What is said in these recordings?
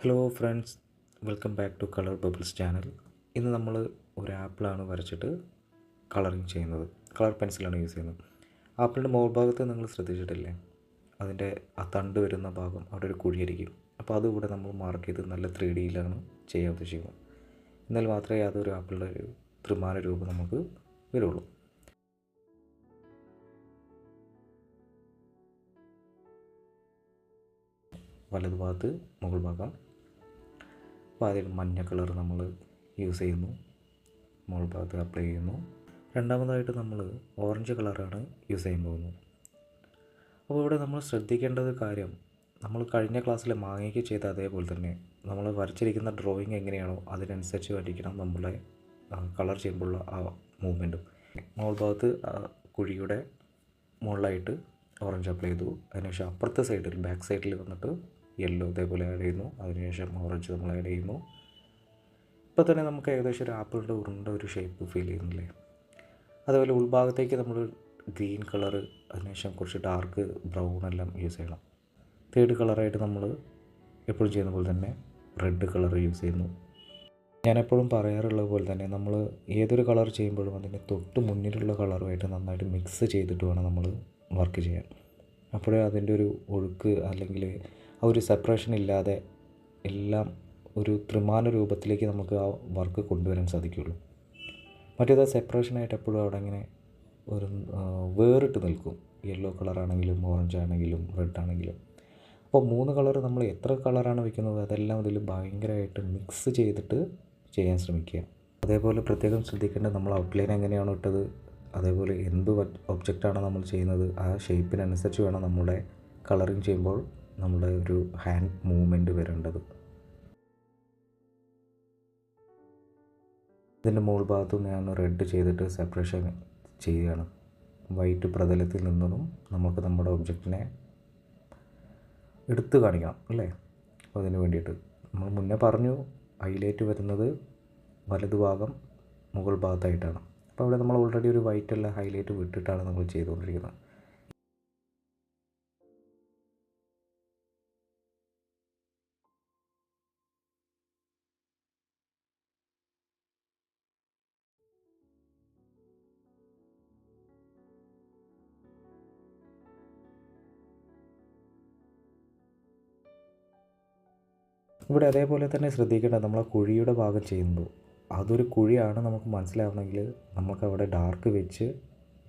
Hello friends, welcome back to colour bubbles channel. ഇന്ന് നമ്മൾ ഒരു ആപ്പിളാണ് വരച്ചിട്ട് കളറിങ് ചെയ്യുന്നത്. കളർ പെൻസിലാണ് യൂസ് ചെയ്യുന്നത്. ആപ്പിളിൻ്റെ മുകൾ ഭാഗത്ത് നിങ്ങൾ ശ്രദ്ധിച്ചിട്ടില്ലേ, അതിൻ്റെ ആ തണ്ട് വരുന്ന ഭാഗം അവിടെ ഒരു കുഴിയായിരിക്കും. അപ്പോൾ അതുകൂടെ നമ്മൾ മാർക്ക് ചെയ്ത് നല്ല 3Dയിലാണ് ചെയ്യാൻ ഉദ്ദേശിക്കുന്നത്. എന്നാൽ മാത്രമേ അതൊരു ആപ്പിളിൻ്റെ ഒരു ത്രിമാന രൂപം നമുക്ക് വരുള്ളൂ. വലതുഭാഗത്ത് മുകൾ ഭാഗം. അപ്പോൾ ആദ്യം മഞ്ഞ കളർ നമ്മൾ യൂസ് ചെയ്യുന്നു, മുകൾ ഭാഗത്ത് അപ്ലൈ ചെയ്യുന്നു. രണ്ടാമതായിട്ട് നമ്മൾ ഓറഞ്ച് കളറാണ് യൂസ് ചെയ്യാൻ പോകുന്നത്. അപ്പോൾ ഇവിടെ നമ്മൾ ശ്രദ്ധിക്കേണ്ടത് കാര്യം, നമ്മൾ കഴിഞ്ഞ ക്ലാസ്സിലെ മാങ്ങയ്ക്ക് ചെയ്ത അതേപോലെ തന്നെ നമ്മൾ വരച്ചിരിക്കുന്ന ഡ്രോയിങ് എങ്ങനെയാണോ അതിനനുസരിച്ച് വരയ്ക്കണം നമ്മളെ കളർ ചെയ്യുമ്പോഴുള്ള ആ മൂവ്മെൻറ്റും. മുകൾ ഭാഗത്ത് കുഴിയുടെ മുകളിലായിട്ട് ഓറഞ്ച് അപ്ലൈ ചെയ്തു. അതിനുശേഷം അപ്പുറത്തെ സൈഡിൽ ബാക്ക് സൈഡിൽ വന്നിട്ട് യെല്ലോ ഇതേപോലെ ആഡ് ചെയ്യുന്നു. അതിനുശേഷം ഓറഞ്ച് നമ്മൾ ആഡ് ചെയ്യുന്നു. ഇപ്പോൾ തന്നെ നമുക്ക് ഏകദേശം ഒരു ആപ്പിളിൻ്റെ ഉരുണ്ട ഒരു ഷേപ്പ് ഫീൽ ചെയ്യുന്നില്ലേ. അതുപോലെ ഉൾഭാഗത്തേക്ക് നമ്മൾ ഗ്രീൻ കളറ്, അതിനുശേഷം കുറച്ച് ഡാർക്ക് ബ്രൗൺ എല്ലാം യൂസ് ചെയ്യണം. തേർഡ് കളറായിട്ട് നമ്മൾ എപ്പോഴും ചെയ്യുന്ന പോലെ തന്നെ റെഡ് കളർ യൂസ് ചെയ്യുന്നു. ഞാനെപ്പോഴും പറയാറുള്ളത് പോലെ തന്നെ നമ്മൾ ഏതൊരു കളർ ചെയ്യുമ്പോഴും അതിൻ്റെ തൊട്ട് മുന്നിലുള്ള കളറുമായിട്ട് നന്നായിട്ട് മിക്സ് ചെയ്തിട്ട് വേണം നമ്മൾ വർക്ക് ചെയ്യാൻ. അപ്പോഴേ അതിൻ്റെ ഒരു ഒഴുക്ക് അല്ലെങ്കിൽ ആ ഒരു സെപ്പറേഷൻ ഇല്ലാതെ എല്ലാം ഒരു ത്രിമാന രൂപത്തിലേക്ക് നമുക്ക് ആ വർക്ക് കൊണ്ടുവരാൻ സാധിക്കുകയുള്ളൂ. മറ്റേത് സെപ്പറേഷനായിട്ട് എപ്പോഴും അവിടെ ഇങ്ങനെ ഒരു വേറിട്ട് നിൽക്കും. യെല്ലോ കളറാണെങ്കിലും ഓറഞ്ച് ആണെങ്കിലും റെഡ് ആണെങ്കിലും. അപ്പോൾ 3 കളർ നമ്മൾ എത്ര കളറാണ് വയ്ക്കുന്നത് അതെല്ലാം അതിൽ ഭയങ്കരമായിട്ട് മിക്സ് ചെയ്തിട്ട് ചെയ്യാൻ ശ്രമിക്കുക. അതേപോലെ പ്രത്യേകം ശ്രദ്ധിക്കേണ്ടത്, നമ്മൾ ഔട്ട്ലൈൻ എങ്ങനെയാണോ ഇട്ടത് അതേപോലെ എന്ത് ഒബ്ജക്റ്റാണ് നമ്മൾ ചെയ്യുന്നത് ആ ഷേപ്പിനനുസരിച്ച് വേണം നമ്മുടെ കളറിങ് ചെയ്യുമ്പോൾ നമ്മുടെ ഒരു ഹാൻഡ് മൂവ്മെൻറ്റ് വരേണ്ടത്. ഇതിൻ്റെ മുകൾ ഭാഗത്ത് ഞാൻ റെഡ് ചെയ്തിട്ട് സെപ്പറേഷൻ ചെയ്യുകയാണ്. വൈറ്റ് പ്രതലത്തിൽ നിന്നും നമുക്ക് നമ്മുടെ ഒബ്ജക്റ്റിനെ എടുത്ത് കാണിക്കണം അല്ലേ. അപ്പോൾ അതിന് വേണ്ടിയിട്ട് നമ്മൾ മുന്നേ പറഞ്ഞു ഹൈലൈറ്റ് വരുന്നത് വലതുഭാഗം മുകൾ ഭാഗത്തായിട്ടാണ്. അപ്പോൾ അവിടെ നമ്മൾ ഓൾറെഡി ഒരു വൈറ്റുള്ള ഹൈലൈറ്റ് വിട്ടിട്ടാണ് നമ്മൾ ചെയ്തുകൊണ്ടിരിക്കുന്നത്. ഇവിടെ അതേപോലെ തന്നെ ശ്രദ്ധിക്കേണ്ടത്, നമ്മളെ കുഴിയുടെ ഭാഗം ചെയ്യുമ്പോൾ അതൊരു കുഴിയാണ് നമുക്ക് മനസ്സിലാവണമെങ്കിൽ നമുക്കവിടെ ഡാർക്ക് വെച്ച്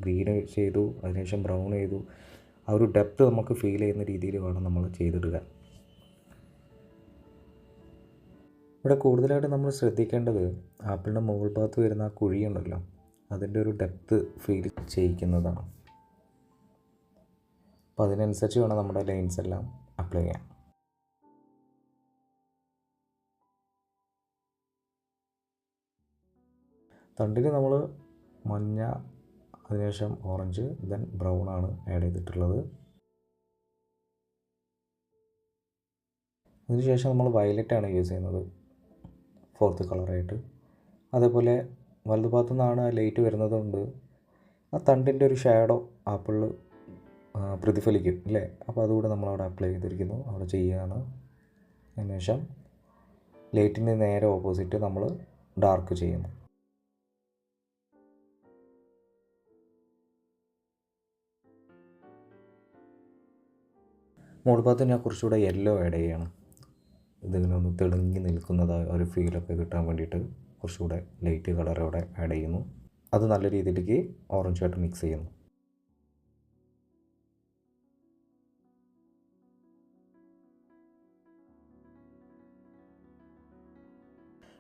ഗ്രീൻ ചെയ്തു, അതിനുശേഷം ബ്രൗൺ ചെയ്തു, ആ ഒരു ഡെപ്ത് നമുക്ക് ഫീൽ ചെയ്യുന്ന രീതിയിൽ വേണം നമ്മൾ ചെയ്തിടുക. ഇവിടെ കൂടുതലായിട്ട് നമ്മൾ ശ്രദ്ധിക്കേണ്ടത് ആപ്പിളിൻ്റെ മുകൾ ഭാഗത്ത് വരുന്ന ആ കുഴിയുണ്ടല്ലോ, അതിൻ്റെ ഒരു ഡെപ്ത് ഫീൽ ചെയ്യിക്കുന്നതാണ്. അപ്പോൾ അതിനനുസരിച്ച് വേണം നമ്മുടെ ലൈൻസ് എല്ലാം അപ്ലൈ ചെയ്യാൻ. തണ്ടിന് നമ്മൾ മഞ്ഞ, അതിനുശേഷം ഓറഞ്ച്, ദെൻ ബ്രൗൺ ആണ് ആഡ് ചെയ്തിട്ടുള്ളത്. അതിനുശേഷം നമ്മൾ വയലറ്റാണ് യൂസ് ചെയ്യുന്നത് ഫോർത്ത് കളറായിട്ട്. അതേപോലെ വലതുഭാഗത്തു നിന്നാണ് ആ ലൈറ്റ് വരുന്നതുകൊണ്ട് ആ തണ്ടിൻ്റെ ഒരു ഷാഡോ ആപ്പിളിൽ പ്രതിഫലിക്കും അല്ലേ. അപ്പോൾ അതുകൂടെ നമ്മളവിടെ അപ്ലൈ ചെയ്തിരിക്കുന്നു, അവിടെ ചെയ്യുകയാണ്. അതിനുശേഷം ലൈറ്റിൻ്റെ നേരെ ഓപ്പോസിറ്റ് നമ്മൾ ഡാർക്ക് ചെയ്യുന്നു. മുകൾ ഭാഗത്ത് ഞാൻ കുറച്ചുകൂടെ യെല്ലോ ആഡ് ചെയ്യുകയാണ്. ഇതിങ്ങനെ ഒന്ന് തെളിഞ്ഞ് നിൽക്കുന്നതായ ഒരു ഫീലൊക്കെ കിട്ടാൻ വേണ്ടിയിട്ട് കുറച്ചുകൂടെ ലൈറ്റ് കളർ അവിടെ ആഡ് ചെയ്യുന്നു. അത് നല്ല രീതിയിലേക്ക് ഓറഞ്ചായിട്ട് മിക്സ് ചെയ്യുന്നു.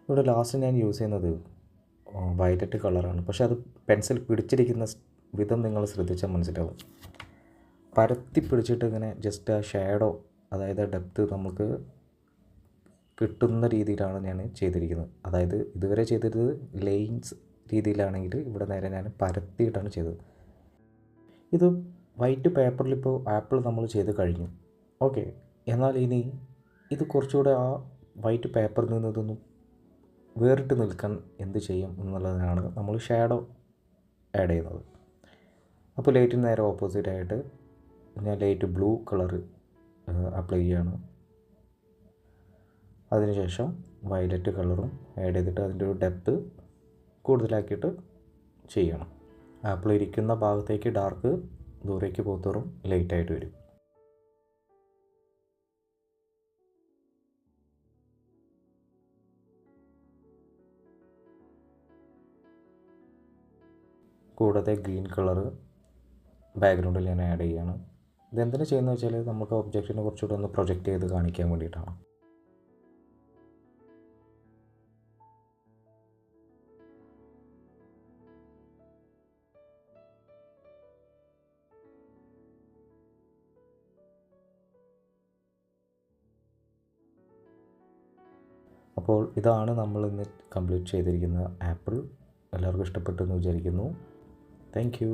ഇവിടെ ലാസ്റ്റ് ഞാൻ യൂസ് ചെയ്യുന്നത് വയലറ്റ് കളറാണ്. പക്ഷേ അത് പെൻസിൽ പിടിച്ചിരിക്കുന്ന വിധം നിങ്ങൾ ശ്രദ്ധിച്ചാൽ മനസ്സിലാവും. പരത്തി പിടിച്ചിട്ട് ഇങ്ങനെ ജസ്റ്റ് ആ ഷാഡോ, അതായത് ഡെപ്ത് നമുക്ക് കിട്ടുന്ന രീതിയിലാണ് ഞാൻ ചെയ്തിരിക്കുന്നത്. അതായത് ഇതുവരെ ചെയ്തത് ലൈൻസ് രീതിയിലാണെങ്കിൽ ഇവിടെ നേരെ ഞാൻ പരത്തിയിട്ടാണ് ചെയ്തത്. ഇത് വൈറ്റ് പേപ്പറിൽ ഇപ്പോൾ ആപ്പിൾ നമ്മൾ ചെയ്ത് കഴിഞ്ഞു, ഓക്കെ. എന്നാൽ ഇനി ഇത് കുറച്ചുകൂടെ ആ വൈറ്റ് പേപ്പറിൽ നിന്ന് ഇതൊന്നും വേറിട്ട് നിൽക്കാൻ എന്ത് ചെയ്യും എന്നുള്ളതിനാണ് നമ്മൾ ഷാഡോ ആഡ് ചെയ്യുന്നത്. അപ്പോൾ ലൈറ്റിന് നേരെ ഓപ്പോസിറ്റായിട്ട് ഞാൻ ലൈറ്റ് ബ്ലൂ കളർ അപ്ലൈ ചെയ്യുകയാണ്. അതിനുശേഷം വയലറ്റ് കളറും ആഡ് ചെയ്തിട്ട് അതിൻ്റെ ഒരു ഡെപ്ത് കൂടുതലാക്കിയിട്ട് ചെയ്യണം. ആപ്പിൾ ഇരിക്കുന്ന ഭാഗത്തേക്ക് ഡാർക്ക്, ദൂരേക്ക് പോത്തോറും ലൈറ്റായിട്ട് വരും. കൂടാതെ ഗ്രീൻ കളറ് ബാക്ക്ഗ്രൗണ്ടിൽ ഞാൻ ആഡ് ചെയ്യുകയാണ്. ഇതെന്തിനാ ചെയ്യുന്നത് വെച്ചാൽ നമുക്ക് ഒബ്ജക്റ്റിനെ കുറച്ചുകൂടെ ഒന്ന് പ്രൊജക്റ്റ് ചെയ്ത് കാണിക്കാൻ വേണ്ടിയിട്ടാണ്. അപ്പോൾ ഇതാണ് നമ്മൾ ഇന്ന് കംപ്ലീറ്റ് ചെയ്തിരിക്കുന്ന ആപ്പിൾ. എല്ലാവർക്കും ഇഷ്ടപ്പെട്ടെന്ന് വിചാരിക്കുന്നു. Thank you.